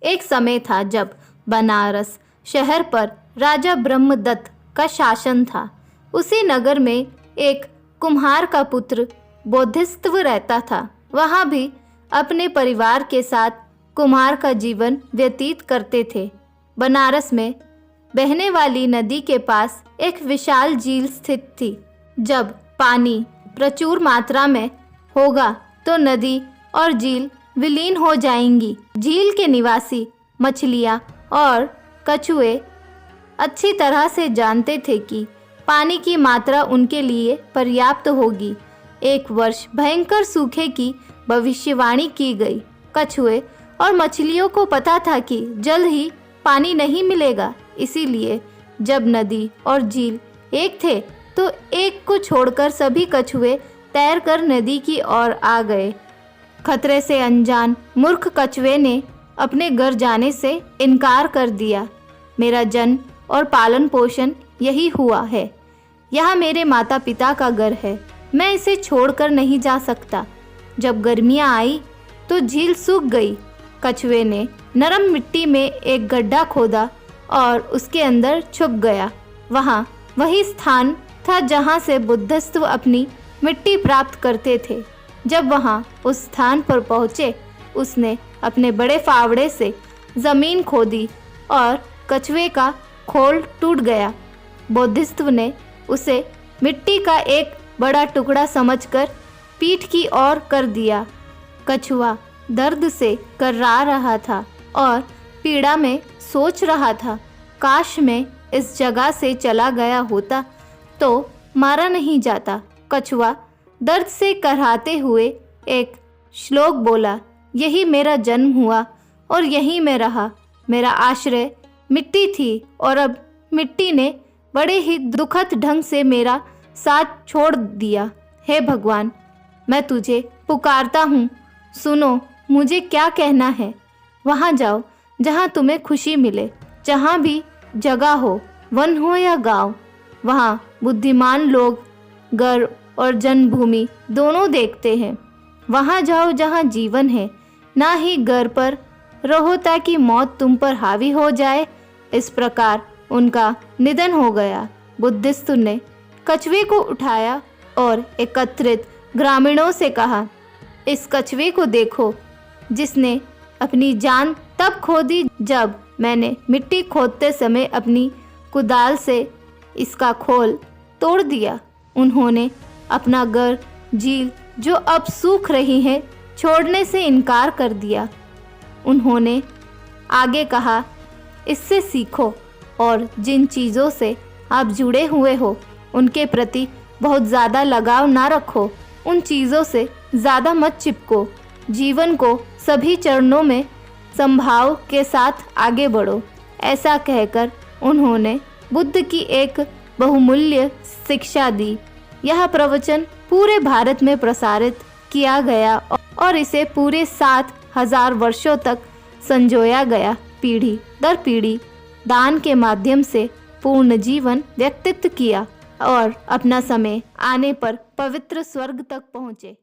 एक समय था जब बनारस शहर पर राजा ब्रह्मदत्त का शासन था। उसी नगर में एक कुम्हार का पुत्र बोधिसत्व रहता था। वहाँ भी अपने परिवार के साथ कुम्हार का जीवन व्यतीत करते थे। बनारस में बहने वाली नदी के पास एक विशाल झील स्थित थी। जब पानी प्रचुर मात्रा में होगा तो नदी और झील विलीन हो जाएंगी। झील के निवासी मछलियाँ और कछुए अच्छी तरह से जानते थे कि पानी की मात्रा उनके लिए पर्याप्त होगी। एक वर्ष भयंकर सूखे की भविष्यवाणी की गई। कछुए और मछलियों को पता था कि जल्द ही पानी नहीं मिलेगा, इसीलिए जब नदी और झील एक थे तो एक को छोड़कर सभी कछुए तैरकर नदी की ओर आ गए। खतरे से अनजान मूर्ख कछुए ने अपने घर जाने से इनकार कर दिया। मेरा जन्म और पालन पोषण यही हुआ है। यह मेरे माता पिता का घर है। मैं इसे छोड़कर नहीं जा सकता। जब गर्मियाँ आई तो झील सूख गई। कछुए ने नरम मिट्टी में एक गड्ढा खोदा और उसके अंदर छुप गया। वहाँ वही स्थान था जहाँ से बुद्धस्व अपनी मिट्टी प्राप्त करते थे। जब वहाँ उस स्थान पर पहुँचे, उसने अपने बड़े फावड़े से ज़मीन खोदी और कछुए का खोल टूट गया। बोधिसत्व ने उसे मिट्टी का एक बड़ा टुकड़ा समझकर पीठ की ओर कर दिया। कछुआ दर्द से कर्रा रहा था और पीड़ा में सोच रहा था, काश मैं इस जगह से चला गया होता तो मारा नहीं जाता। कछुआ दर्द से कराहते हुए एक श्लोक बोला, यही मेरा जन्म हुआ और यहीं मैं रहा। मेरा आश्रय मिट्टी थी और अब मिट्टी ने बड़े ही दुखद ढंग से मेरा साथ छोड़ दिया। हे भगवान, मैं तुझे पुकारता हूँ, सुनो मुझे क्या कहना है। वहाँ जाओ जहाँ तुम्हें खुशी मिले, जहाँ भी जगह हो, वन हो या गांव। वहाँ बुद्धिमान लोग घर और जन्मभूमि दोनों देखते हैं। वहाँ जाओ जहाँ जीवन है, ना ही घर पर रहो ताकि मौत तुम पर हावी हो जाए। इस प्रकार उनका निधन हो गया। बुद्धिस्ट ने कछुए को उठाया और एकत्रित ग्रामीणों से कहा, इस कछुए को देखो जिसने अपनी जान तब खो दी जब मैंने मिट्टी खोदते समय अपनी कुदाल से इसका खोल तोड़ दिया। उन्होंने अपना घर, झील जो अब सूख रही है, छोड़ने से इनकार कर दिया। उन्होंने आगे कहा, इससे सीखो और जिन चीज़ों से आप जुड़े हुए हो उनके प्रति बहुत ज़्यादा लगाव ना रखो। उन चीज़ों से ज़्यादा मत चिपको। जीवन को सभी चरणों में संभाव के साथ आगे बढ़ो। ऐसा कहकर उन्होंने बुद्ध की एक बहुमूल्य शिक्षा दी। यह प्रवचन पूरे भारत में प्रसारित किया गया और इसे पूरे 7,000 वर्षों तक संजोया गया। पीढ़ी दर पीढ़ी दान के माध्यम से पूर्ण जीवन व्यतीत किया और अपना समय आने पर पवित्र स्वर्ग तक पहुँचे।